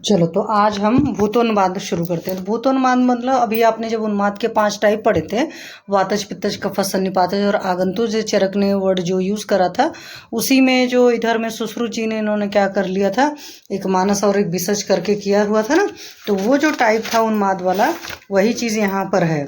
चलो तो आज हम भूतोन्माद शुरू करते हैं। तो भूतोन्माद मतलब अभी आपने जब उन्माद के 5 टाइप पढ़े थे, वातज, पित्तज, कफज, सन्निपातज और आगंतुज, चरक ने वर्ड जो यूज़ करा था उसी में जो इधर में सुश्रुत जी ने इन्होंने क्या कर लिया था, एक मानस और एक विसर्ज करके किया हुआ था ना। तो वो जो टाइप था उन्माद वाला वही चीज़ यहाँ पर है।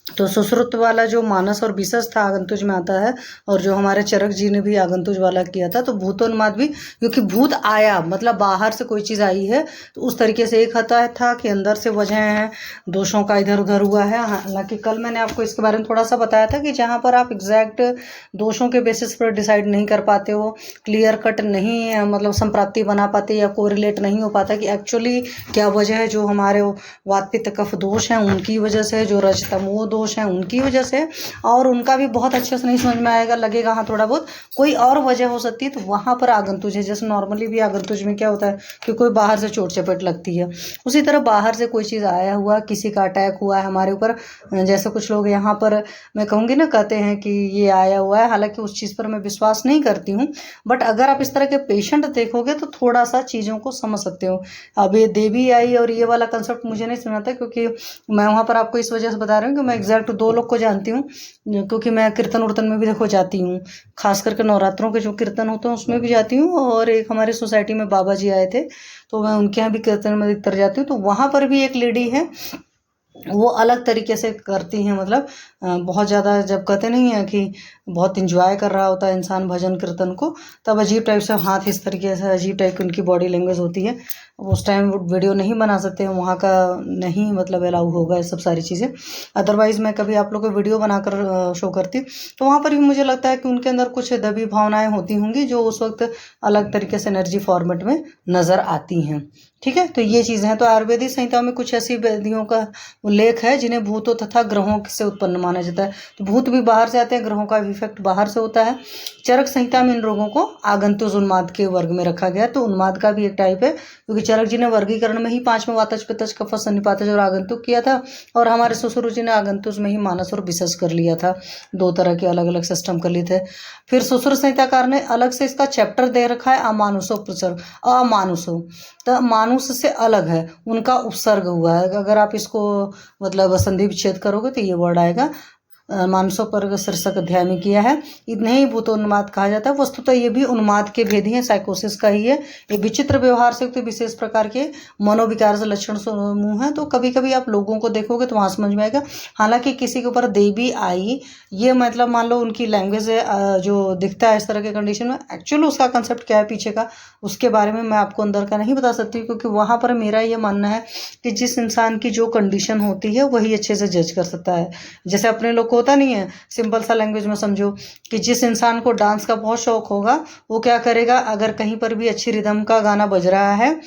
तो सुश्रुत वाला जो मानस और विसर्ज था आगंतुज में आता है, और जो हमारे चरक जी ने भी आगंतुज वाला किया था। तो भूतोन्माद भी क्योंकि भूत आया मतलब बाहर से कोई चीज़ आई है, तो उस तरीके से एक होता था कि अंदर से वजह है दोषों का इधर उधर हुआ है। हालांकि कल मैंने आपको इसके बारे में थोड़ा सा बताया था कि जहाँ पर आप एग्जैक्ट दोषों के बेसिस पर डिसाइड नहीं कर पाते हो, क्लियर कट नहीं मतलब संप्राप्ति बना पाते या कोरिलेट नहीं हो पाता कि एक्चुअली क्या वजह है, जो हमारे वात पित्त कफ दोष हैं उनकी वजह से, जो रजतमो दोष हैं उनकी वजह से, और उनका भी बहुत अच्छे से नहीं समझ में आएगा, लगेगा हाँ थोड़ा बहुत कोई और वजह हो सकती है। तो वहाँ पर आगंतुज है। जैसे नॉर्मली भी आगंतुज में क्या होता है कि कोई बाहर से चोट चपेट लगती है, उसी तरह बाहर से कोई चीज़ आया हुआ, किसी का अटैक हुआ है हमारे ऊपर। जैसे कुछ लोग यहाँ पर मैं कहूँगी ना कहते हैं कि ये आया हुआ है, हालांकि उस चीज़ पर मैं विश्वास नहीं करती हूँ, बट अगर आप इस तरह के पेशेंट देखोगे तो थोड़ा सा चीज़ों को समझ सकते हो। अब ये देवी आई और ये वाला कंसेप्ट मुझे नहीं सुना था, क्योंकि मैं वहाँ पर आपको इस वजह से बता रही हूँ कि मैं एग्जैक्ट 2 लोग को जानती हूँ, क्योंकि मैं कीर्तन उर्तन में भी देखो जाती हूँ, खास करके नवरात्रों के जो कीर्तन होते हैं उसमें भी जाती हूँ। और एक हमारी सोसाइटी में बाबा जी आए थे तो मैं उनके यहाँ भी कीर्तन में अधिकतर जाती हूँ। तो वहाँ पर भी एक लेडी है, वो अलग तरीके से करती हैं, मतलब बहुत ज़्यादा जब कहते नहीं है कि बहुत इंजॉय कर रहा होता है इंसान भजन कीर्तन को, तब अजीब टाइप से हाथ इस तरीके से, अजीब टाइप की उनकी बॉडी लैंग्वेज होती है। उस टाइम वो वीडियो नहीं बना सकते हैं, वहाँ का नहीं मतलब अलाउ होगा ये सब सारी चीज़ें। अदरवाइज़ मैं कभी आप लोग को वीडियो बनाकर शो करती, तो वहाँ पर भी मुझे लगता है कि उनके अंदर कुछ दबी भावनाएं होती होंगी जो उस वक्त अलग तरीके से एनर्जी फॉर्मेट में नज़र आती हैं। ठीक है, तो ये चीज़ें हैं। तो आयुर्वेदिक संहिता में कुछ ऐसी व्याधियों का उल्लेख है जिन्हें भूतों तथा ग्रहों से उत्पन्न माना जाता है। तो भूत भी बाहर से आते हैं, ग्रहों का इफेक्ट बाहर से होता है। चरक संहिता में इन रोगों को आगंतुज उन्माद के वर्ग में रखा गया। तो उन्माद का भी एक टाइप है, क्योंकि चरक जी ने वर्गीकरण में ही 5 में वातज, पित्तज, कफज, सन्निपातज और आगंतुक किया था, और हमारे सुश्रुत जी ने आगंतुज में ही मानस और विसर्ज कर लिया था। 2 तरह के अलग अलग सिस्टम कर लिए थे। फिर सुश्रुत संहिताकार ने अलग से इसका चैप्टर दे रखा है अमानुषो प्रसर्ग, अमानुषो, तो मानुष से अलग है, उनका उपसर्ग हुआ है। अगर आप इसको मतलब संधि विच्छेद करोगे तो ये वर्ड आएगा। मानसों पर शीर्षक अध्याय में किया है। इन्हें ही भूतोन्माद कहा जाता है। वस्तुतः ये भी उन्माद के भेद ही है, साइकोसिस का ही है। ये विचित्र व्यवहार से युक्त विशेष प्रकार के मनोविकार से लक्षण समूह है। तो कभी कभी आप लोगों को देखोगे तो वहाँ समझ में आएगा। हालांकि किसी के ऊपर देवी आई, ये मतलब मान लो उनकी लैंग्वेज जो दिखता है इस तरह के कंडीशन में, एक्चुअली उसका कंसेप्ट क्या है पीछे का, उसके बारे में मैं आपको अंदर का नहीं बता सकती, क्योंकि वहाँ पर मेरा ये मानना है कि जिस इंसान की जो कंडीशन होती है वही अच्छे से जज कर सकता है। जैसे अपने लोग को होता नहीं है, सिंपल सा लैंग्वेज में समझो कि जिस इंसान को डांस का बहुत शौक होगा वो क्या करेगा, अगर कहीं पर भी अच्छी रिदम का गाना बज रहा है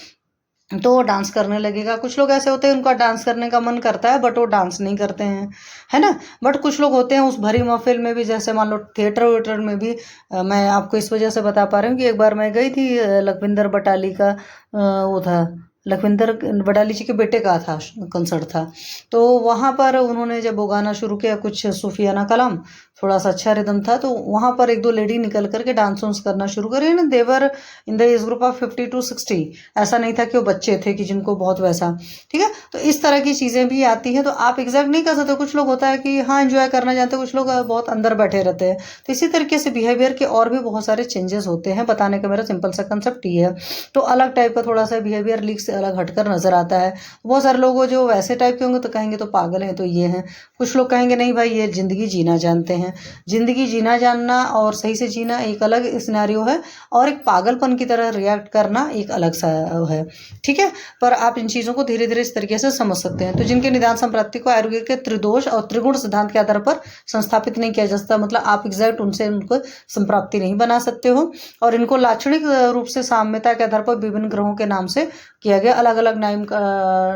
तो वो डांस करने लगेगा। कुछ लोग ऐसे होते हैं उनका डांस करने का मन करता है बट वो डांस नहीं करते हैं, है ना। बट कुछ लोग होते हैं उस भरी महफिल में भी, जैसे मान लो थिएटर वेटर में भी, मैं आपको इस वजह से बता पा रही हूँ कि एक बार मैं गई थी, लखविंदर बटाली का वो था, लखविंदर बटाली जी के बेटे का था कंसर्ट था। तो वहाँ पर उन्होंने जब वो गाना शुरू किया, कुछ सूफियाना कलाम, थोड़ा सा अच्छा रिदम था, तो वहाँ पर 1-2 लेडी निकल करके डांस वांस करना शुरू करी ना। देवर in the age group of 50 to 60, ऐसा नहीं था कि वो बच्चे थे कि जिनको बहुत वैसा। ठीक है, तो इस तरह की चीज़ें भी आती हैं। तो आप एग्जैक्ट नहीं कर सकते। कुछ लोग होता है कि हाँ एंजॉय करना जानते हैं, कुछ लोग बहुत अंदर बैठे रहते हैं। तो इसी तरीके से बिहेवियर के और भी बहुत सारे चेंजेस होते हैं। बताने का मेरा सिंपल सा कंसेप्ट ये है। तो अलग टाइप का थोड़ा सा बिहेवियर लीक से अलग हटकर नजर आता है। बहुत सारे लोग जो वैसे टाइप के होंगे तो कहेंगे तो पागल हैं, तो ये हैं। कुछ लोग कहेंगे नहीं भाई ये जिंदगी जीना जानते हैं। जिंदगी जीना जानना और सही से जीना एक अलग सिनेरियो है, और एक पागलपन की तरह रिएक्ट करना एक अलग सा है। ठीक है, पर आप इन चीज़ों को धीरे धीरे इस तरीके से समझ सकते हैं। तो जिनके निदान संप्राप्ति को आयुर्वेद के त्रिदोष और त्रिगुण सिद्धांत के आधार पर संस्थापित नहीं किया जा सकता, मतलब आप एग्जैक्ट उनसे उनको संप्राप्ति नहीं बना सकते हो। और इनको लाक्षणिक रूप से साम्यता के आधार पर विभिन्न ग्रहों के नाम से किया गया, अलग अलग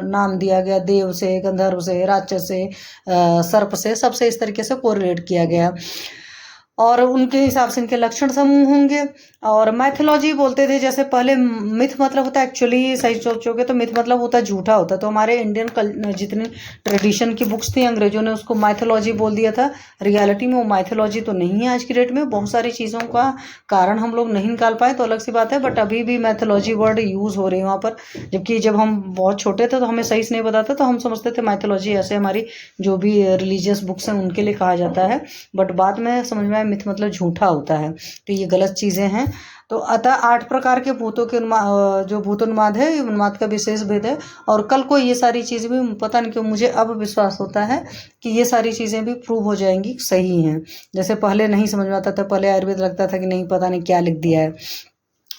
नाम दिया गया, देव से, गंधर्व से, राक्षस से, सर्प से, सबसे इस तरीके से कोरिलेट किया गया। और उनके हिसाब से इनके लक्षण समूह होंगे। और मैथोलॉजी बोलते थे, जैसे पहले मिथ मतलब होता है, एक्चुअली सही सोचोगे तो मिथ मतलब होता है झूठा होता है। तो हमारे इंडियन जितनी ट्रेडिशन की बुक्स थी, अंग्रेजों ने उसको मैथोलॉजी बोल दिया था। रियलिटी में वो मैथोलॉजी तो नहीं है आज की डेट में, बहुत सारी चीज़ों का कारण हम लोग नहीं निकाल पाए तो अलग सी बात है, बट अभी भी मैथोलॉजी वर्ड यूज़ हो रही है वहाँ पर। जबकि जब हम बहुत छोटे थे तो हमें सही से नहीं पता था, तो हम समझते थे मैथोलॉजी ऐसे हमारी जो भी रिलीजियस बुक्स हैं उनके लिए कहा जाता है, बट बाद में समझ में आया मिथ मतलब झूठा होता है। तो ये गलत चीज़ें हैं। तो अतः 8 प्रकार के भूतों के जो भूतोन्माद है, ये उन्माद का विशेष भेद है। और कल को ये सारी चीज़ें भी, पता नहीं क्यों मुझे अब विश्वास होता है कि ये सारी चीज़ें भी प्रूव हो जाएंगी सही हैं। जैसे पहले नहीं समझ में आता था, पहले आयुर्वेद लगता था कि नहीं पता नहीं क्या लिख दिया है।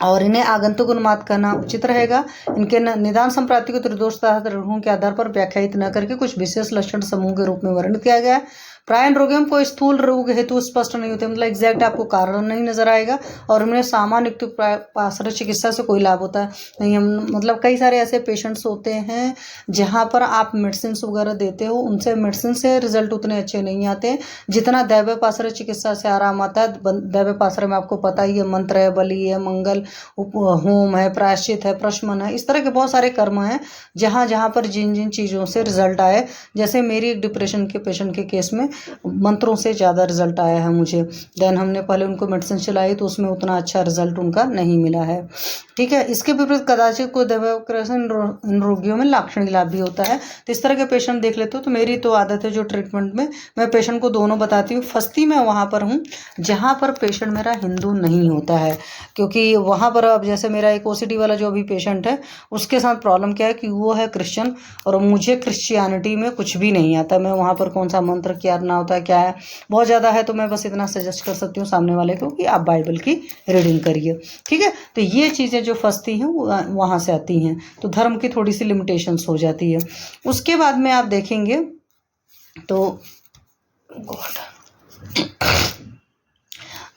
और इन्हें आगंतुक उन्माद कहना उचित रहेगा। इनके निदान संप्राप्ति को त्रिदोष तथा रोगों के आधार पर व्याख्यायित न करके कुछ विशेष लक्षण समूह के रूप में वर्णित किया गया है। प्राय रोगियों को स्थूल रोग हेतु स्पष्ट नहीं होते, मतलब एग्जैक्ट आपको कारण नहीं नजर आएगा, और उन्हें सामान्य पाश्चात्य चिकित्सा से कोई लाभ होता है नहीं। हम मतलब कई सारे ऐसे पेशेंट्स होते हैं जहाँ पर आप मेडिसिन वगैरह देते हो, उनसे मेडिसिन से रिजल्ट उतने अच्छे नहीं आते जितना दैव पाश्चात्य चिकित्सा से आराम आता है। दैव पाश्चात्य में आपको पता ही है, मंत्र है, बलि है, मंगल होम है, प्रायश्चित है, प्रशमन है, इस तरह के बहुत सारे कर्म हैं जहाँ जहाँ पर जिन जिन चीज़ों से रिजल्ट आए। जैसे मेरी एक डिप्रेशन के पेशेंट के केस में मंत्रों से ज़्यादा रिजल्ट आया है मुझे। देन हमने पहले उनको मेडिसिन चलाई तो उसमें उतना अच्छा रिजल्ट उनका नहीं मिला है। ठीक है, इसके विपरीत कदाचित कोई दैवक्रसन इन रोगियों में लाक्षणिक लाभ भी होता है। तो इस तरह के पेशेंट देख लेते हो। तो मेरी तो आदत है जो ट्रीटमेंट में मैं पेशेंट को दोनों बताती हूँ। फंसती मैं वहाँ पर हूँ जहाँ पर पेशेंट मेरा हिंदू नहीं होता है, क्योंकि वहाँ पर अब जैसे मेरा एक ओसीडी वाला जो अभी पेशेंट है, उसके साथ प्रॉब्लम क्या है कि वो है क्रिश्चियन और मुझे क्रिश्चियनिटी में कुछ भी नहीं आता। मैं वहाँ पर कौन सा मंत्र क्या करना होता है क्या है, बहुत ज़्यादा है तो मैं बस इतना सजेस्ट कर सकती हूँ सामने वाले को कि आप बाइबल की रीडिंग करिए। ठीक है, तो ये चीज़ें जो फंसती हैं वहाँ से आती हैं, तो धर्म की थोड़ी सी लिमिटेशंस हो जाती है। उसके बाद में आप देखेंगे तो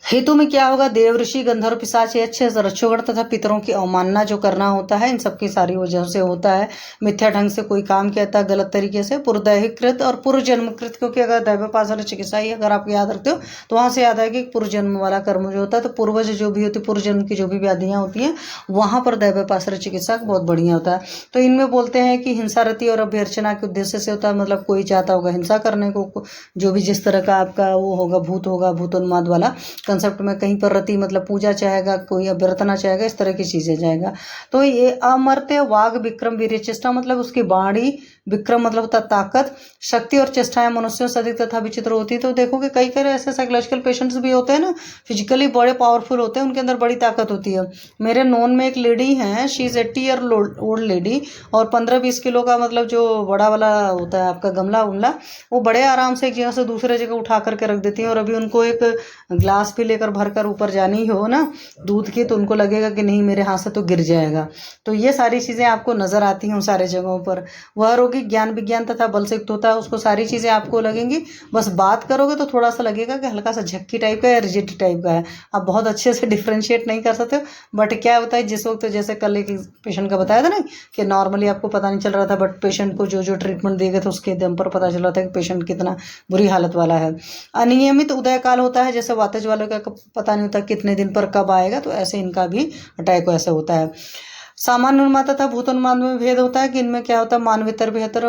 हेतु में क्या होगा, देव ऋषि गंधर्व पिशाच अच्छे रक्षोगण तथा पितरों की अवमानना जो करना होता है, इन सबकी सारी वजह से होता है। मिथ्या ढंग से कोई काम कहता है गलत तरीके से, पूर्वदैहिकृत और पूर्व जन्मकृत, क्योंकि अगर दैव पाश्चात्य चिकित्सा ही अगर आप याद रखते हो तो वहाँ से याद है कि पूर्व जन्म वाला कर्म जो होता है, तो पूर्वज जो भी होती है, पूर्व जन्म की जो भी व्याधियाँ होती हैं वहाँ पर दैव पाश्चात्य चिकित्सा बहुत बढ़िया होता है। तो इनमें बोलते हैं कि हिंसा रति और अभ्यर्चना के उद्देश्य से होता है, मतलब कोई चाहता होगा हिंसा करने को, जो भी जिस तरह का आपका वो होगा भूत होगा, भूतोन्माद वाला कंसेप्ट में, कहीं पर रति मतलब पूजा चाहेगा, कोई अभ्यर्थना चाहेगा, इस तरह की चीजें जाएगा। तो ये अमर्त्य वाग विक्रम वीर्य चेष्टा, मतलब उसकी वाणी, विक्रम मतलब होता ताकत, शक्ति और चेष्टाएं मनुष्यों से अधिक तथा विचित्र होती है। तो देखोगे कई कई ऐसे साइकोलॉजिकल पेशेंट्स भी होते हैं ना, फिजिकली बड़े पावरफुल होते हैं, उनके अंदर बड़ी ताकत होती है। मेरे नोन में एक लेडी हैं, she is 80 year old lady, और 15-20 किलो का मतलब जो बड़ा वाला होता है आपका गमला उमला, वो बड़े आराम से एक जगह से दूसरे जगह उठा करके रख देती हैं। और अभी उनको एक ग्लास भी लेकर भरकर ऊपर जानी हो ना दूध की, तो उनको लगेगा कि नहीं मेरे हाथ से तो गिर जाएगा। तो ये सारी चीज़ें आपको नज़र आती हैं उन सारे जगहों पर। वह रोगी ज्ञान विज्ञान तथा बल से युक्त होता है, उसको सारी चीज़ें आपको लगेंगी, बस बात करोगे तो थोड़ा सा लगेगा कि हल्का सा झक्की टाइप का या रिजिड टाइप का है। आप बहुत अच्छे से डिफ्रेंशिएट नहीं कर सकते, बट क्या होता है जिस वक्त, जैसे कल एक पेशेंट का बताया था ना कि नॉर्मली आपको पता नहीं चल रहा था, बट पेशेंट को जो जो ट्रीटमेंट दिए गए थे उसके दम पर पता चल रहा था कि पेशेंट कितना बुरी हालत वाला है। अनियमित उदय काल होता है, जैसे वातज वालों का पता नहीं होता कितने दिन पर कब आएगा, तो ऐसे इनका भी अटैक ऐसा होता है। सामान्य उन्माद तथा भूतोन्माद में भेद होता है कि इनमें क्या होता है, मानवेतर बेहतर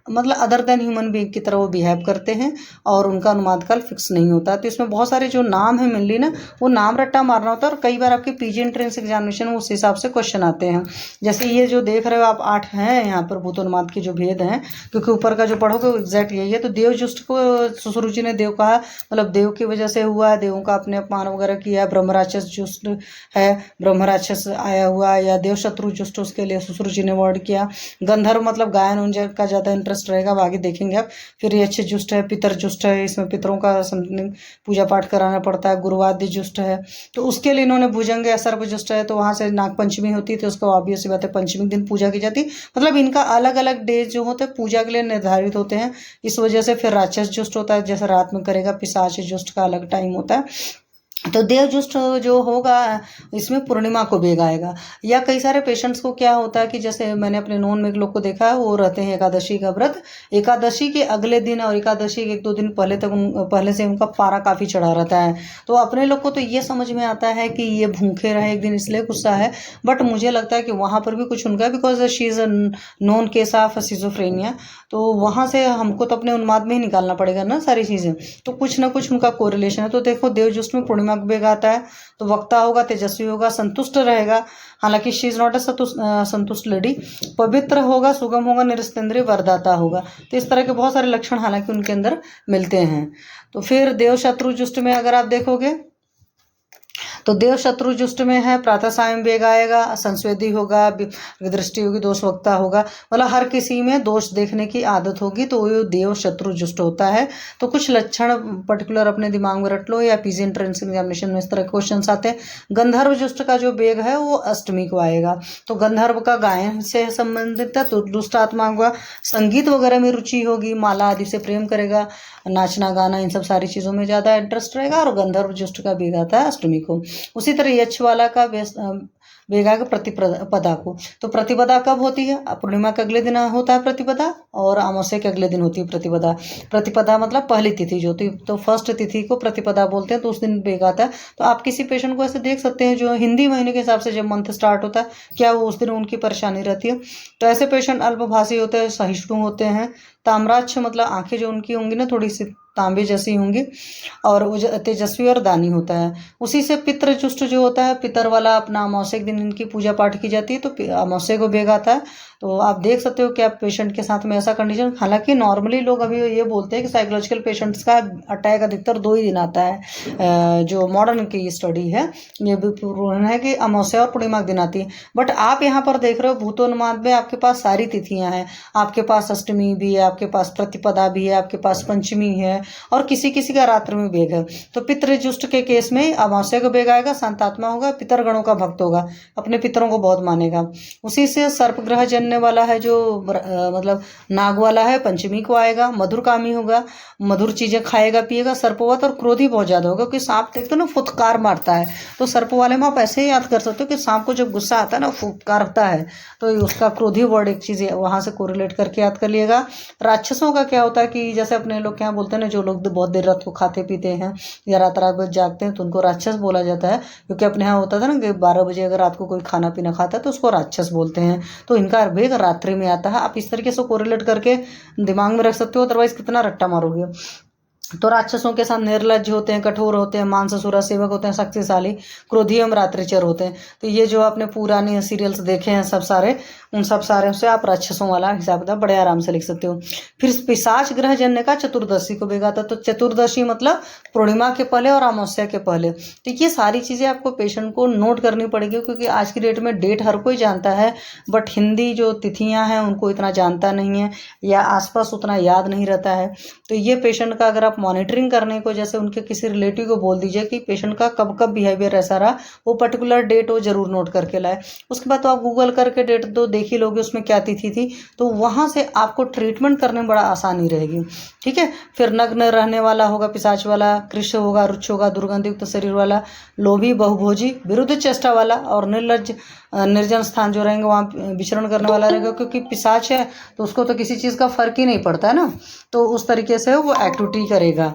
मतलब अदर देन ह्यूमन बीइंग की तरह वो बिहेव करते हैं और उनका उन्माद काल फिक्स नहीं होता। तो इसमें बहुत सारे जो नाम है मेनली ना, वो नाम रट्टा मारना होता है, और कई बार आपके पीजी एंट्रेंस एग्जामिनेशन उस हिसाब से क्वेश्चन आते हैं। जैसे ये जो देख रहे हो आप 8 हैं यहाँ पर भूतोन्माद के जो भेद हैं, क्योंकि ऊपर का जो पढ़ोगे वो एग्जैक्ट यही है। तो देवजुष्ट को सुश्रुचि ने देव कहा, मतलब देव की वजह से हुआ है, देवों का अपने अपमान वगैरह किया है। ब्रह्मराक्षस जुष्ट है, ब्रह्मराक्षस आया हुआ, या देव शत्रु जुष्ट, उसके लिए सुश्रुचि ने वर्ड किया। गंधर्व मतलब गायन उन का ज़्यादा इंटरेस्ट रहेगा, आगे देखेंगे आप। फिर ये अच्छे जुष्ट है, पितर जुष्ट है, इसमें पितरों का पूजा पाठ कराना पड़ता है। गुरुवाद्य जुष्ट है, तो उसके लिए इन्होंने भुजंग या सर्व जुष्ट है, तो वहाँ से नाग पंचमी होती है, तो उसको ऑब्वियस सी बात है पंचमी दिन पूजा की जाती है। मतलब इनका अलग अलग डेज जो होते हैं पूजा के लिए निर्धारित होते हैं, इस वजह से। फिर राक्षस जुष्ट होता है, जैसे रात में करेगा। पिशाच जुष्ट का अलग टाइम होता है। तो देवजुष्ट जो होगा इसमें पूर्णिमा को बेग आएगा। या कई सारे पेशेंट्स को क्या होता है कि जैसे मैंने अपने नोन में एक लोग को देखा है, वो रहते हैं एकादशी का व्रत, एकादशी के अगले दिन और एकादशी के 1-2 दिन पहले तक पहले से उनका पारा काफ़ी चढ़ा रहता है। तो अपने लोग को तो ये समझ में आता है कि ये भूखे रहे एक दिन इसलिए गुस्सा है, बट मुझे लगता है कि वहाँ पर भी कुछ उनका, because she is a known case of schizophrenia, तो वहाँ से हमको तो अपने उन्माद में ही निकालना पड़ेगा ना सारी चीज़ें, तो कुछ ना कुछ उनका कोरिलेशन है। तो देखो देवजुष्ट में पूर्णिमा को बेग आता है, तो वक्ता होगा, तेजस्वी होगा, संतुष्ट रहेगा, हालांकि शी इज़ नॉट अ संतुष्ट लेडी, पवित्र होगा, सुगम होगा, निरस्तेंद्रिय, वरदाता होगा। तो इस तरह के बहुत सारे लक्षण हालांकि उनके अंदर मिलते हैं। तो फिर देव शत्रु जुष्ट में अगर आप देखोगे तो देव शत्रु जुष्ट में है प्रातः सायं बेग आएगा, संस्वेदी होगा, दृष्टि होगी, दोष वक्ता होगा, मतलब हर किसी में दोष देखने की आदत होगी, तो वो देव शत्रु जुष्ट होता है। तो कुछ लक्षण पर्टिकुलर अपने दिमाग में रट लो, या पीजी एंट्रेंस एग्जामिनेशन में इस तरह के क्वेश्चन आते हैं। गंधर्व जुष्ट का जो बेग है वो अष्टमी को आएगा, तो गंधर्व का गायन से संबंधित है, तो दुष्ट आत्मा होगा, संगीत वगैरह में रुचि होगी, माला आदि से प्रेम करेगा, नाचना गाना इन सब सारी चीज़ों में ज़्यादा इंटरेस्ट रहेगा, और गंधर्व जुष्ट का बेग आता है अष्टमी को। उसी तरह यक्ष वाला का बेग आएगा प्रतिपदा को। तो प्रतिपदा कब होती है? पूर्णिमा के अगले दिन होता है प्रतिपदा, और अमावस्या के अगले दिन होती है प्रतिपदा। प्रतिपदा मतलब पहली तिथि जो होती है, तो फर्स्ट तिथि को प्रतिपदा बोलते हैं, तो उस दिन बेग आता है। तो आप किसी पेशेंट को ऐसे देख सकते हैं जो हिंदी महीने के हिसाब से जब मंथ स्टार्ट होता है, क्या वो उस दिन उनकी परेशानी रहती है। तो ऐसे पेशेंट अल्पभाषी होते हैं, सहिष्णु होते हैं, ताम्राक्ष मतलब आंखें जो उनकी होंगी ना थोड़ी सी तांबे जैसी होंगी, और वो तेजस्वी और दानी होता है। उसी से पितृजुष्ट जो होता है, पितर वाला अपना अमावस्या के दिन इनकी पूजा पाठ की जाती है, तो अमावस्या को बेग आता है। तो आप देख सकते हो कि आप पेशेंट के साथ में ऐसा कंडीशन, हालांकि नॉर्मली लोग अभी ये बोलते हैं कि साइकोलॉजिकल पेशेंट्स का अटैक अधिकतर 2 ही दिन आता है, जो मॉडर्न की स्टडी है ये भी प्रूवन है कि अमावस्या और पूर्णिमा के दिन आती है। बट आप यहाँ पर देख रहे हो भूतोन्माद में आपके पास सारी तिथियाँ हैं, आपके पास अष्टमी भी है, आपके पास प्रतिपदा भी है, आपके पास पंचमी है, और किसी किसी का रात्रि में बेग है। तो पितृजुष्ट के केस में अमावस्या को बेग आएगा, शांतात्मा होगा, पितरगणों का भक्त होगा, अपने पितरों को बहुत मानेगा। उसी से सर्प ग्रह जन्य वाला है जो मतलब नाग वाला है, पंचमी को आएगा, मधुरकामी होगा, मधुर चीजें खाएगा पिएगा, सर्पवत और क्रोधी बहुत ज्यादा होगा, क्योंकि सांप देखते हो ना फुटकार मारता है, तो सर्प वाले में आप ऐसे ही याद कर सकते हो कि सांप को जब गुस्सा आता है ना फुटकारता है, तो उसका क्रोधी वर्ड एक चीज वहां से कोरिलेट करके याद कर लिएगा। राक्षसों का क्या होता है कि जैसे अपने लोग क्या बोलते हैं ना, जो लोग बहुत देर रात को खाते पीते हैं या रात रात जागते हैं, तो उनको राक्षस बोला जाता है, क्योंकि अपने यहाँ होता था ना कि 12 बजे अगर रात को कोई खाना पीना खाता है तो उसको राक्षस बोलते हैं। तो इनका बेग रात्रि में आता है। आप इस तरीके से कोरिलेट करके दिमाग में रख सकते हो, अदरवाइज कितना रट्टा मारोगे। तो राक्षसों के साथ निर्लज्ज होते हैं, कठोर होते हैं, मांससुरा सेवक होते हैं, शक्तिशाली, क्रोधी एवं रात्रिचर होते हैं। तो ये जो आपने पुरानी सीरियल्स देखे हैं सब सारे, उन सब सारे से आप राक्षसों वाला हिसाब किताब बड़े आराम से लिख सकते हो। फिर पिशाच ग्रह जन्य का चतुर्दशी को बेग आता है, तो चतुर्दशी मतलब पूर्णिमा के पहले और अमावस्या के पहले। तो ये सारी चीज़ें आपको पेशेंट को नोट करनी पड़ेगी, क्योंकि आज की डेट में डेट हर कोई जानता है, बट हिंदी जो तिथियाँ हैं उनको इतना जानता नहीं है, या आसपास उतना याद नहीं रहता है। तो ये पेशेंट का अगर आप मॉनिटरिंग करने को, जैसे उनके किसी रिलेटिव को बोल दीजिए कि पेशेंट का कब कब बिहेवियर ऐसा रहा, वो पर्टिकुलर डेट वो जरूर नोट करके लाए। उसके बाद तो आप गूगल करके डेट तो देख ही लोगे उसमें क्या तिथि थी, तो वहाँ से आपको ट्रीटमेंट करने में बड़ा आसानी रहेगी। ठीक है। फिर नग्न रहने वाला होगा पिशाच वाला, कृष होगा, रुच्छ होगा, दुर्गंधयुक्त शरीर वाला, लोभी बहुभोजी, विरुद्ध चेष्टा वाला, और निर्लज्ज निर्जन स्थान जो रहेंगे वहाँ विचरण करने वाला रहेगा, क्योंकि पिशाच है तो उसको तो किसी चीज़ का फर्क ही नहीं पड़ता है ना, तो उस तरीके से वो एक्टिविटी करेगा।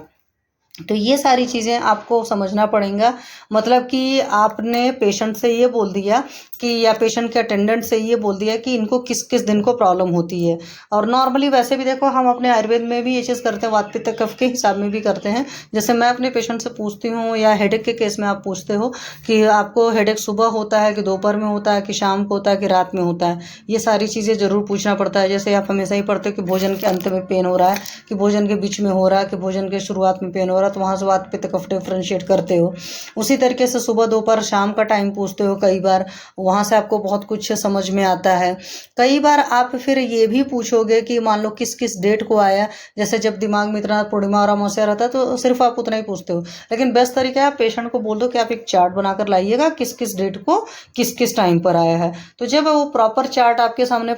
तो ये सारी चीज़ें आपको समझना पड़ेगा। मतलब कि आपने पेशेंट से ये बोल दिया कि, या पेशेंट के अटेंडेंट से ये बोल दिया कि इनको किस किस दिन को प्रॉब्लम होती है। और नॉर्मली वैसे भी देखो हम अपने आयुर्वेद में भी ये चीज़ करते हैं, वात पित्त कफ के हिसाब में भी करते हैं। जैसे मैं अपने पेशेंट से पूछती हूँ, या हेडेक के केस में आप पूछते हो कि आपको हेडेक सुबह होता है कि दोपहर में होता है कि शाम को होता है कि रात में होता है, ये सारी चीज़ें ज़रूर पूछना पड़ता है। जैसे आप हमेशा ही पढ़ते हो कि भोजन के अंत में पेन हो रहा है, कि भोजन के बीच में हो रहा है, कि भोजन के शुरुआत में पेन हो रहा है, तो वहाँ से वात पित्त कफ डिफ्रेंशिएट करते हो। उसी तरीके से सुबह दोपहर शाम का टाइम पूछते हो कई बार, वहाँ से आपको बहुत कुछ समझ में आता है। कई बार आप फिर ये भी पूछोगे कि मान लो किस किस डेट को आया, जैसे जब दिमाग में इतना पूर्णिमा और अमावस्या रहता है तो सिर्फ आप उतना ही पूछते हो, लेकिन बेस्ट तरीका है आप पेशेंट को बोल दो कि आप एक चार्ट बनाकर लाइएगा किस किस डेट को किस किस टाइम पर आया है। तो जब वो प्रॉपर चार्ट आपके सामने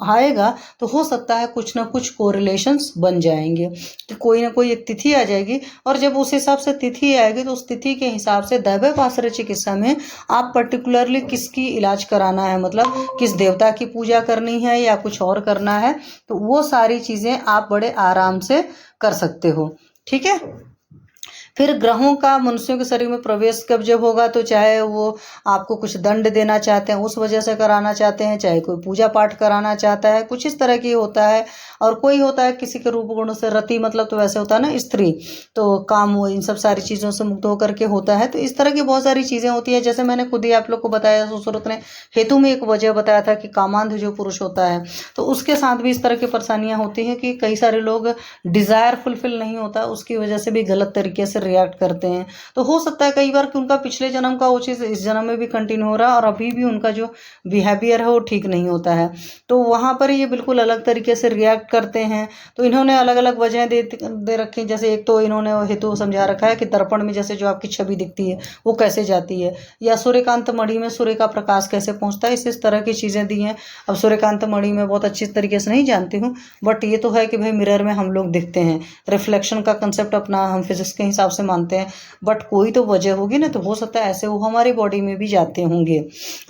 आएगा तो हो सकता है कुछ ना कुछ कोरिलेशंस बन जाएंगे, कि कोई ना कोई एक तिथि आ जाएगी और जब उस हिसाब से तिथि आएगी तो उस तिथि के हिसाब से दैवपाश्रय चिकित्सा में आप पर्टिकुलरली किसकी इलाज कराना है, मतलब किस देवता की पूजा करनी है या कुछ और करना है, तो वो सारी चीज़ें आप बड़े आराम से कर सकते हो। ठीक है। फिर ग्रहों का मनुष्यों के शरीर में प्रवेश कब जब होगा, तो चाहे वो आपको कुछ दंड देना चाहते हैं उस वजह से कराना चाहते हैं, चाहे कोई पूजा पाठ कराना चाहता है, कुछ इस तरह की होता है। और कोई होता है किसी के रूप गुण से रति, मतलब तो वैसे होता है ना स्त्री, तो काम वो इन सब सारी चीज़ों से मुक्त होकर के होता है। तो इस तरह की बहुत सारी चीज़ें होती है। जैसे मैंने खुद ही आप लोग को बताया, सुश्रुत ने हेतु में एक वजह बताया था कि कामांध जो पुरुष होता है, तो उसके साथ भी इस तरह की परेशानियां होती हैं कि कई सारे लोग डिज़ायर फुलफिल नहीं होता, उसकी वजह से भी गलत तरीके से रिएक्ट करते हैं। तो हो सकता है कई बार कि उनका पिछले जन्म का वो चीज़ इस जन्म में भी कंटिन्यू हो रहा है और अभी भी उनका जो बिहेवियर है वो ठीक नहीं होता है, तो वहाँ पर ये बिल्कुल अलग तरीके से रिएक्ट करते हैं। तो इन्होंने अलग अलग वजह दे रखी, जैसे एक तो इन्होंने हेतु समझा रखा है कि दर्पण में जैसे जो आपकी छवि दिखती है वो कैसे जाती है, या सूर्यकांत मणि में सूर्य का प्रकाश कैसे पहुँचता है, इस तरह की चीज़ें दी हैं। अब सूर्यकांत मणि में बहुत अच्छी तरीके से नहीं जानती हूँ, बट ये तो है कि भाई मिरर में हम लोग दिखते हैं, रिफ्लेक्शन का कंसेप्ट अपना हम फिजिक्स के हिसाब से मानते हैं, बट कोई तो वजह होगी ना, तो हो सकता है ऐसे वो हमारी बॉडी में भी जाते होंगे।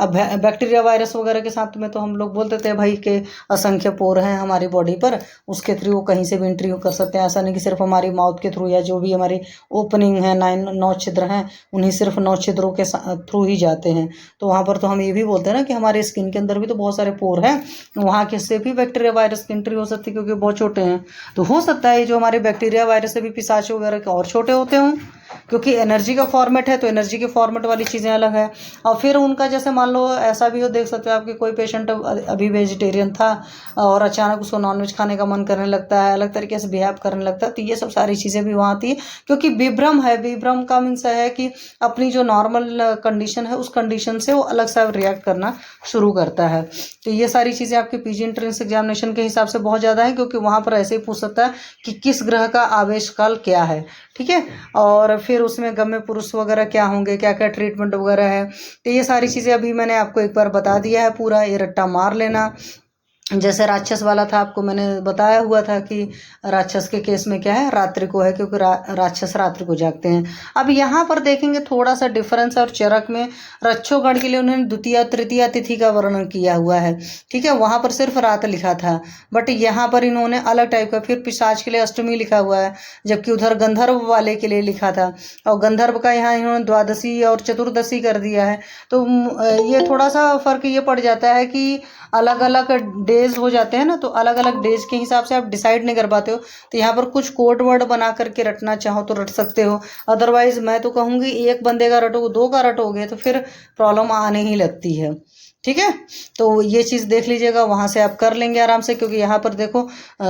अब बैक्टीरिया वायरस वगैरह के साथ में तो हम लोग बोलते थे भाई के असंख्य पोर हैं हमारी बॉडी पर, उसके थ्रू वो कहीं से भी एंट्री कर सकते हैं। ऐसा नहीं कि सिर्फ हमारी माउथ के थ्रू या जो भी हमारी ओपनिंग है 9 छिद्र हैं उन्हीं सिर्फ 9 छिद्रों के थ्रू ही जाते हैं। तो वहाँ पर तो हम ये भी बोलते हैं ना कि हमारे स्किन के अंदर भी तो बहुत सारे पोर हैं, वहाँ के से भी बैक्टीरिया वायरस की एंट्री हो सकती है क्योंकि बहुत छोटे हैं। तो हो सकता है जो हमारे बैक्टीरिया वायरस से भी पिशाच वगैरह के और छोटे होते हों, क्योंकि एनर्जी का फॉर्मेट है तो एनर्जी के फॉर्मेट वाली चीज़ें अलग है। और फिर उनका जैसे मान लो ऐसा भी हो, देख सकते हो आपके कोई पेशेंट अभी वेजिटेरियन था और अचानक उसको नॉनवेज खाने का मन करने लगता है, अलग तरीके से बिहेव करने लगता है, तो ये सब सारी चीज़ें भी वहाँ आती है। क्योंकि विभ्रम है, विभ्रम का मीन्स है कि अपनी जो नॉर्मल कंडीशन है उस कंडीशन से वो अलग सा रिएक्ट करना शुरू करता है। तो ये सारी चीज़ें आपके पीजी एंट्रेंस एग्जामिनेशन के हिसाब से बहुत ज़्यादा है, क्योंकि वहाँ पर ऐसे ही पूछ सकता है कि किस ग्रह का आवेश काल क्या है। ठीक है। और फिर उसमें गम्य पुरुष वगैरह क्या होंगे, क्या क्या ट्रीटमेंट वगैरह है, तो ये सारी चीज़ें अभी मैंने आपको एक बार बता दिया है, पूरा ये रट्टा मार लेना। जैसे राक्षस वाला था आपको मैंने बताया हुआ था कि राक्षस के केस में क्या है, रात्रि को है, क्योंकि राक्षस रात्रि को जागते हैं। अब यहाँ पर देखेंगे थोड़ा सा डिफरेंस, और चरक में रक्षोगण के लिए उन्होंने द्वितीय तृतीय तिथि का वर्णन किया हुआ है। ठीक है, वहाँ पर सिर्फ रात लिखा था, बट यहाँ पर इन्होंने अलग टाइप का, फिर पिशाच के लिए अष्टमी लिखा हुआ है, जबकि उधर गंधर्व वाले के लिए लिखा था, और गंधर्व का यहाँ इन्होंने द्वादशी और चतुर्दशी कर दिया है। तो ये थोड़ा सा फर्क ये पड़ जाता है कि अलग अलग डेज हो जाते हैं ना, तो अलग अलग डेज के हिसाब से आप डिसाइड नहीं कर पाते हो। तो यहाँ पर कुछ कोड वर्ड बना करके रटना चाहो तो रट सकते हो, अदरवाइज मैं तो कहूँगी एक बंदे का रटोगे, 2 का रटोगे तो फिर प्रॉब्लम आने ही लगती है। ठीक है, तो ये चीज़ देख लीजिएगा, वहाँ से आप कर लेंगे आराम से। क्योंकि यहाँ पर देखो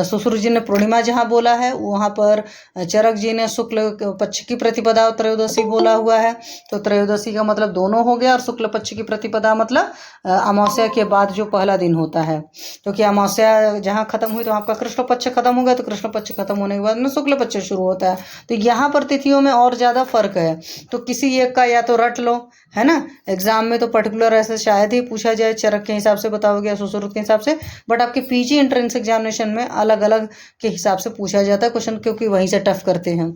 सुश्रुत जी ने पूर्णिमा जहाँ बोला है, वहाँ पर चरक जी ने शुक्ल पक्ष की प्रतिपदा और त्रयोदशी बोला हुआ है। तो त्रयोदशी का मतलब दोनों हो गया, और शुक्ल पक्ष की प्रतिपदा मतलब अमावस्या के बाद जो पहला दिन होता है। क्योंकि अमावस्या जहाँ खत्म हुई तो आपका कृष्ण पक्ष खत्म हो गया, तो कृष्ण पक्ष खत्म होने के बाद में शुक्ल पक्ष शुरू होता है। तो यहाँ पर तिथियों में और ज़्यादा फर्क है, तो किसी एक का या तो रट लो, है ना। एग्जाम में तो पर्टिकुलर ऐसे शायद ही पूछा जाए, चरक के हिसाब से बताओगे या सुश्रुत के हिसाब से, बट आपके पीजी एंट्रेंस एग्जामिनेशन में अलग अलग के हिसाब से पूछा जाता है क्वेश्चन, क्योंकि वहीं से टफ करते हैं।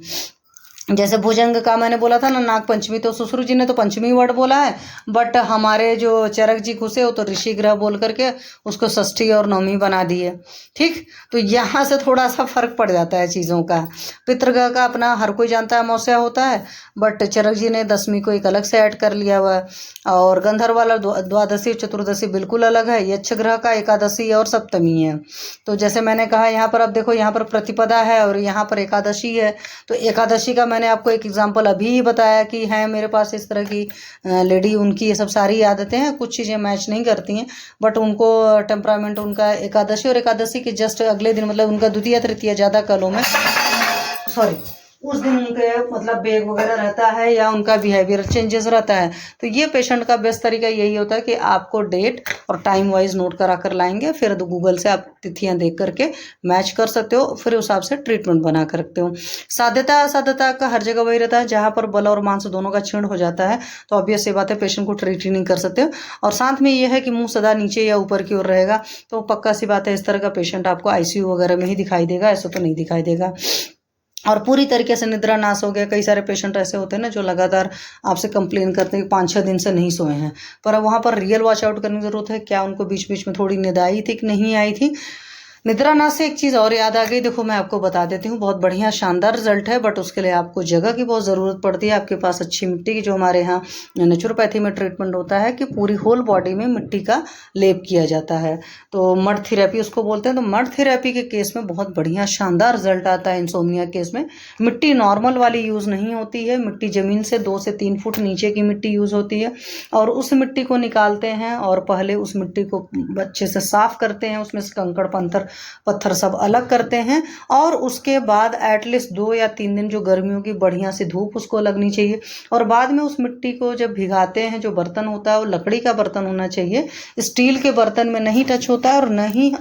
जैसे भुजंग का मैंने बोला था ना, नाग पंचमी, तो सुश्रुत जी ने तो पंचमी वर्ड बोला है, बट हमारे जो चरक जी घुसे हो तो ऋषि ग्रह बोल करके उसको षष्ठी और नवमी बना दिए। ठीक, तो यहाँ से थोड़ा सा फर्क पड़ जाता है चीज़ों का। पितृग्रह का अपना हर कोई जानता है अमावस्या होता है, बट चरक जी ने दसवीं को एक अलग से ऐड कर लिया हुआ है। और गंधर्व वाला द्वादशी चतुर्दशी बिल्कुल अलग है। यक्ष ग्रह का एकादशी और सप्तमी है। तो जैसे मैंने कहा यहाँ पर, अब देखो यहाँ पर प्रतिपदा है और यहाँ पर एकादशी है। तो एकादशी का मैंने आपको एक एग्जांपल अभी ही बताया कि है मेरे पास इस तरह की लेडी, उनकी ये सब सारी आदतें हैं, कुछ चीज़ें मैच नहीं करती हैं, बट उनको टेम्परामेंट उनका एकादशी और एकादशी के जस्ट अगले दिन, मतलब उनका द्वितीय तृतीय ज़्यादा कलों में, सॉरी, उस दिन उनके मतलब बेग वगैरह रहता है या उनका बिहेवियर चेंजेस रहता है। तो ये पेशेंट का बेस्ट तरीका यही होता है कि आपको डेट और टाइम वाइज नोट करा कर लाएंगे, फिर तो गूगल से आप तिथियां देख करके मैच कर सकते हो, फिर उस हिसाब से ट्रीटमेंट बना कर रखते हो। साध्यता असाध्यता का हर जगह वही रहता है, जहाँ पर बल और मांस दोनों का क्षीण हो जाता है तो ऑब्वियस ये बात है, पेशेंट को ट्रीट ही नहीं कर सकते हो। और साथ में ये है कि मुँह सदा नीचे या ऊपर की ओर रहेगा, तो पक्का सी बात है इस तरह का पेशेंट आपको ICU वगैरह में ही दिखाई देगा, ऐसा तो नहीं दिखाई देगा। और पूरी तरीके से निद्रा नाश हो गया। कई सारे पेशेंट ऐसे होते हैं ना जो लगातार आपसे कंप्लेन करते हैं कि 5-6 दिन से नहीं सोए हैं, पर अब वहाँ पर रियल वॉच आउट करने की ज़रूरत है। क्या उनको बीच बीच में थोड़ी नींद आई थी कि नहीं आई थी। निद्रा नाश से एक चीज़ और याद आ गई, देखो मैं आपको बता देती हूँ, बहुत बढ़िया शानदार रिजल्ट है, बट उसके लिए आपको जगह की बहुत ज़रूरत पड़ती है। आपके पास अच्छी मिट्टी की, जो हमारे यहाँ नेचुरोपैथी में ट्रीटमेंट होता है कि पूरी होल बॉडी में मिट्टी का लेप किया जाता है, तो मड थेरेपी उसको बोलते हैं। तो मड थेरेपी के केस में बहुत बढ़िया शानदार रिजल्ट आता है इंसोम्निया केस में। मिट्टी नॉर्मल वाली यूज़ नहीं होती है, मिट्टी ज़मीन से 2 से 3 फुट नीचे की मिट्टी यूज़ होती है, और उस मिट्टी को निकालते हैं और पहले उस मिट्टी को अच्छे से साफ़ करते हैं, उसमें से कंकड़ पत्थर सब अलग करते हैं, और उसके बाद एटलीस्ट 2 या 3 दिन जो गर्मियों की बढ़िया सी धूप उसको लगनी चाहिए, और बाद में उस मिट्टी को जब भिगाते हैं, जो बर्तन होता है वो लकड़ी का बर्तन होना चाहिए, स्टील के बर्तन में नहीं टच होता है, और न ही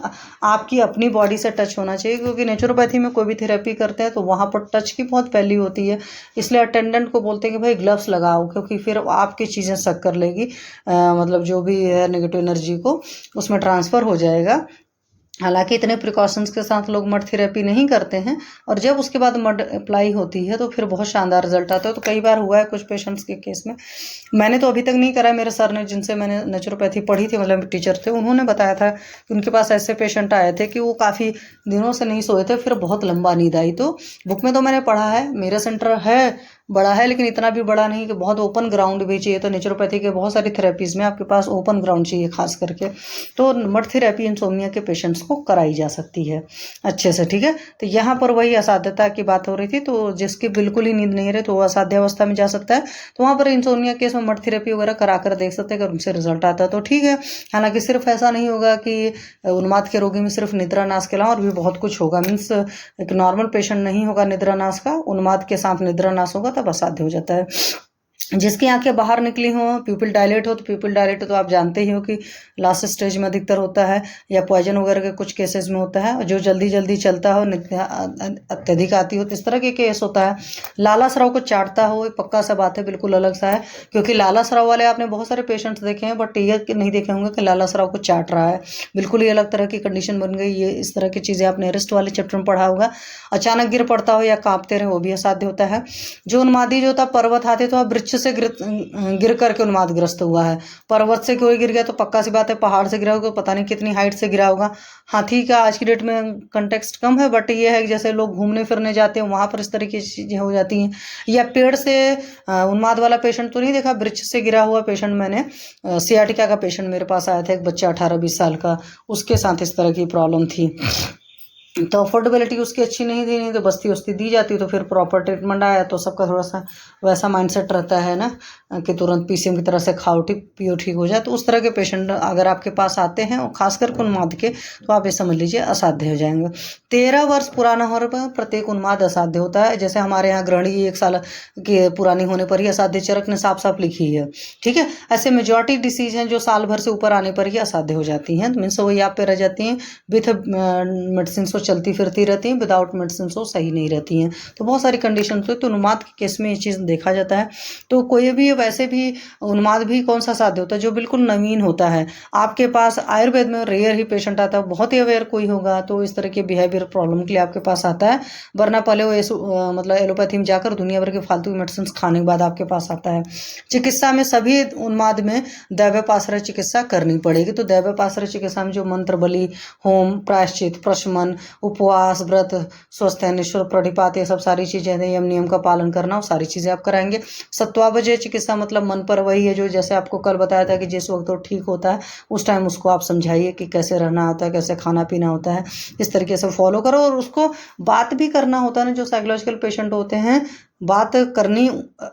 आपकी अपनी बॉडी से टच होना चाहिए, क्योंकि नेचुरोपैथी में कोई भी थेरेपी करते हैं तो वहाँ पर टच की बहुत वैल्यू होती है। इसलिए अटेंडेंट को बोलते हैं कि भाई ग्लव्स लगाओ, क्योंकि फिर आपकी चीज़ें सक कर लेगी, मतलब जो भी है नेगेटिव एनर्जी को उसमें ट्रांसफ़र हो जाएगा। हालांकि इतने प्रिकॉशंस के साथ लोग मड थेरेपी नहीं करते हैं, और जब उसके बाद मड अप्लाई होती है तो फिर बहुत शानदार रिजल्ट आता है। तो कई बार हुआ है कुछ पेशेंट्स के केस में, मैंने तो अभी तक नहीं करा, मेरे सर ने, जिनसे मैंने नेचुरोपैथी पढ़ी थी, मतलब टीचर थे, उन्होंने बताया था कि उनके पास ऐसे पेशेंट आए थे कि वो काफ़ी दिनों से नहीं सोए थे, फिर बहुत लंबा नींद आई। तो बुक में तो मैंने पढ़ा है, मेरा सेंटर है बड़ा है, लेकिन इतना भी बड़ा नहीं कि बहुत ओपन ग्राउंड भी चाहिए। तो नेचुरोपैथी के बहुत सारी थेरेपीज़ में आपके पास ओपन ग्राउंड चाहिए खास करके, तो मड थेरेपी इंसोम्निया के पेशेंट्स को कराई जा सकती है अच्छे से, ठीक है। तो यहाँ पर वही असाध्यता की बात हो रही थी, तो जिसकी बिल्कुल ही नींद नहीं रहे तो वो असाध्य अवस्था में जा सकता है, तो वहाँ पर इंसोम्निया केस में मड थेरेपी वगैरह करा कर देख सकते हैं, अगर उनसे रिजल्ट आता है तो ठीक है। हालांकि सिर्फ ऐसा नहीं होगा कि उन्माद के रोगी में सिर्फ निद्रा नाश के अलावा और भी बहुत कुछ होगा, मीन्स एक नॉर्मल पेशेंट नहीं होगा निद्रा नाश का, उन्माद के साथ निद्रा नाश होगा तब असाध्य हो जाता है। जिसकी आंखें बाहर निकली हो, प्यूपिल डायलेट हो, तो प्यूपिल डायलेट तो आप जानते ही हो कि लास्ट स्टेज में अधिकतर होता है, या पॉइजन वगैरह के कुछ केसेस में होता है, जो जल्दी जल्दी चलता हो, अत्यधिक आती हो, तो इस तरह के केस होता है। लाला स्राव को चाटता हो, पक्का सा बात है, बिल्कुल अलग सा है, क्योंकि लाला स्राव वाले आपने बहुत सारे पेशेंट्स देखे हैं, बट ये नहीं देखे होंगे कि लाला स्राव को चाट रहा है, बिल्कुल ही अलग तरह की कंडीशन बन गई। ये इस तरह की चीज़ें आपने रिस्ट वाले चैप्टर में पढ़ा होगा। अचानक गिर पड़ता हो या कांपते रहे, वो भी असाध्य होता है। जो उन्मादी जो होता पर्वत हाथी, तो आप वृक्ष से गिर करके उन्मादग्रस्त हुआ है, पर्वत से कोई गिर गया तो पक्का सी बात है पहाड़ से गिरा होगा, पता नहीं कितनी हाइट से गिरा होगा। हाथी का आज की डेट में कंटेक्स्ट कम है, बट ये है कि जैसे लोग घूमने फिरने जाते हैं वहाँ पर इस तरह की चीज़ें हो जाती हैं। या पेड़ से उन्माद वाला पेशेंट तो नहीं देखा, वृक्ष से गिरा हुआ पेशेंट मैंने, सियाटिका का पेशेंट मेरे पास आया था, एक बच्चा 18-20 साल का, उसके साथ इस तरह की प्रॉब्लम थी। तो अफोर्डेबिलिटी उसकी अच्छी नहीं थी, नहीं तो बस्ती उस्ती दी जाती, तो फिर प्रॉपर ट्रीटमेंट आया, तो सबका थोड़ा सा वैसा माइंडसेट रहता है ना कि तुरंत पीसीएम की तरह से खाओ पियो ठीक हो जाए। तो उस तरह के पेशेंट अगर आपके पास आते हैं, और खासकर उन्माद के, तो आप ये समझ लीजिए असाध्य हो जाएंगे। 13 वर्ष पुराना होने पर प्रत्येक उन्माद असाध्य होता है। जैसे हमारे यहाँ गृहिणी 1 साल की पुरानी होने पर ही असाध्य चरक ने साफ साफ लिखी है, ठीक है। ऐसे मेजॉरिटी डिसीज हैं जो साल भर से ऊपर आने पर ही असाध्य हो जाती हैं, मीन्स वही आप पे रह जाती हैं, विथ मेडिसिन चलती फिरती रहती हैं, विदाउट मेडिसिन वो सही नहीं रहती हैं। तो बहुत सारी कंडीशन होती है, तो उन्माद के केस में ये चीज़ देखा जाता है। तो कोई भी वैसे भी उन्माद भी कौन सा साध्य होता है, जो बिल्कुल नवीन होता है। आपके पास आयुर्वेद में रेयर ही पेशेंट आता है, बहुत ही अवेयर कोई होगा तो इस तरह के बिहेवियर प्रॉब्लम के लिए आपके पास आता है, वरना पहले वो मतलब एलोपैथी में जाकर दुनिया भर के फालतू मेडिसिन खाने के बाद आपके पास आता है। चिकित्सा में सभी उन्माद में दैव्यपाश्रय चिकित्सा करनी पड़ेगी। तो दैव्यपाश्रय चिकित्सा में जो मंत्र, बलि, होम, प्रायश्चित, प्रशमन, उपवास, व्रत, स्वस्थ निश्चल, प्रणिपात, ये सब सारी चीज़ें हैं, यम नियम का पालन करना, वो सारी चीज़ें आप कराएंगे। सत्वावजय चिकित्सा मतलब मन पर वही है, जो जैसे आपको कल बताया था कि जिस वक्त वो ठीक होता है उस टाइम उसको आप समझाइए कि कैसे रहना होता है, कैसे खाना पीना होता है, इस तरीके से फॉलो करो। और उसको बात भी करना होता है ना, जो साइकोलॉजिकल पेशेंट होते हैं, बात करनी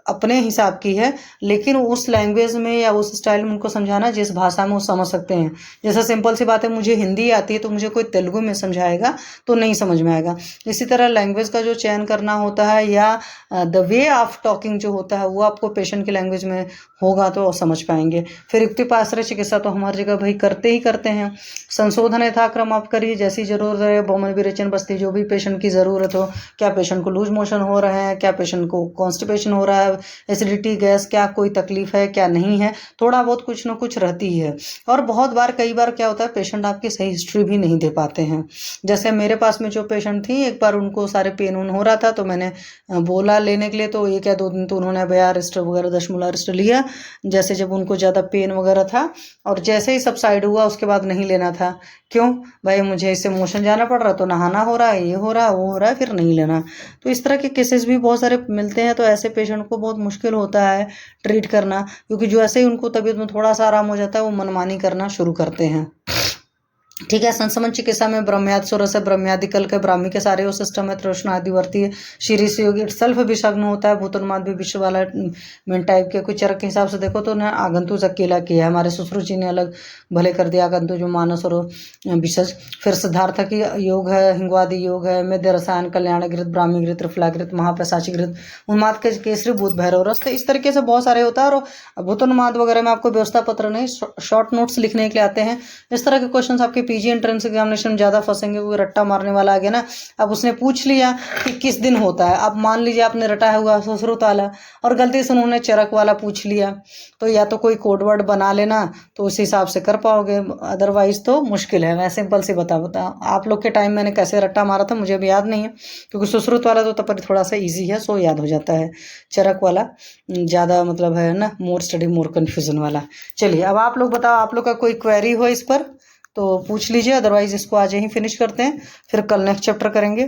अपने हिसाब की है, लेकिन उस लैंग्वेज में या उस स्टाइल में उनको समझाना जिस भाषा में वो समझ सकते हैं। जैसे सिंपल सी बात है, मुझे हिंदी आती है तो मुझे कोई तेलुगु में समझाएगा तो नहीं समझ में आएगा। इसी तरह लैंग्वेज का जो चयन करना होता है, या द वे ऑफ टॉकिंग जो होता है, वो आपको पेशेंट की लैंग्वेज में होगा तो समझ पाएंगे। फिर युक्तिपाश्रय चिकित्सा तो हमारी जगह भाई करते ही करते हैं। संशोधन यथाक्रम आप करिए, जैसी जरूरत है, बहुमन विरेचन बस्ती, जो भी पेशेंट की ज़रूरत हो, क्या पेशेंट को लूज मोशन हो रहे हैं, क्या पेशेंट पेशेंट को कॉन्स्टिपेशन हो रहा है, एसिडिटी, गैस, क्या कोई तकलीफ है क्या नहीं है, थोड़ा बहुत कुछ ना कुछ रहती है। और बहुत बार कई बार क्या होता है पेशेंट आपकी सही हिस्ट्री भी नहीं दे पाते हैं। जैसे मेरे पास में जो पेशेंट थी, एक बार उनको सारे पेन उन हो रहा था तो मैंने बोला लेने के लिए, तो 1 या 2 दिन तो उन्होंने बया रिस्ट वगैरह दशमूला रिस्ट लिया, जैसे जब उनको ज़्यादा पेन वगैरह था, और जैसे ही सबसाइड हुआ उसके बाद नहीं लेना था। क्यों भाई, मुझे इससे मोशन जाना पड़ रहा, तो नहाना हो रहा है, ये हो रहा है, वो हो रहा है, फिर नहीं लेना। तो इस तरह के केसेस भी बहुत सारे मिलते हैं। तो ऐसे पेशेंट को बहुत मुश्किल होता है ट्रीट करना, क्योंकि जो ऐसे ही उनको तबीयत में थोड़ा सा आराम हो जाता है वो मनमानी करना शुरू करते हैं। ठीक है। संसमन चिकित्सा में ब्रह्म्यादि सोरस है, ब्रह्म्यादि कल्क है, ब्राह्मी के सारे वो सिस्टम है, तृष्ण आदि वर्ती है, शीरीष योग इट सेल्फ विषग्न होता है, भूतोन्माद भी विश्व वाला मेन टाइप के। कुछ चरक के हिसाब से देखो तो उन्हें आगंतुज अकेला किया है, हमारे सुश्रुचि ने अलग भले कर दिया आगंतु जो मानस और विशज। फिर सिद्धार्थ की योग है, हिंगवादी योग है, मध्य रसायन, कल्याण घृत, ब्राह्मी घृत, त्रिफलाघृत, महाप्रसाची घृत, उन्माद के केसरी, भूत भैरव रस। तो इस तरीके से बहुत सारे होता है। और भूतोन्माद वगैरह में आपको व्यवस्था पत्र नहीं, शॉर्ट नोट्स लिखने के लिए आते हैं। इस तरह के क्वेश्चन आपके पीजी एंट्रेंस एग्जामिनेशन में ज़्यादा फंसेंगे, वो रट्टा मारने वाला आ गया ना। अब उसने पूछ लिया कि किस दिन होता है, अब मान लीजिए आपने रटा हुआ सुश्रुत वाला और गलती से उन्होंने चरक वाला पूछ लिया, तो या तो कोई कोड वर्ड बना लेना, तो उस हिसाब से कर पाओगे, अदरवाइज तो मुश्किल है। मैं सिंपल सी बता आप लोग के टाइम मैंने कैसे रट्टा मारा था मुझे भी याद नहीं है, क्योंकि सुश्रुत वाला तो तब थोड़ा सा ईजी है, सो याद हो जाता है। चरक वाला ज़्यादा मतलब है ना, मोर स्टडी मोर कन्फ्यूजन वाला। चलिए अब आप लोग बताओ, आप लोग का कोई क्वेरी हो इस पर तो पूछ लीजिए, अदरवाइज इसको आज यहीं फिनिश करते हैं, फिर कल नेक्स्ट चैप्टर करेंगे।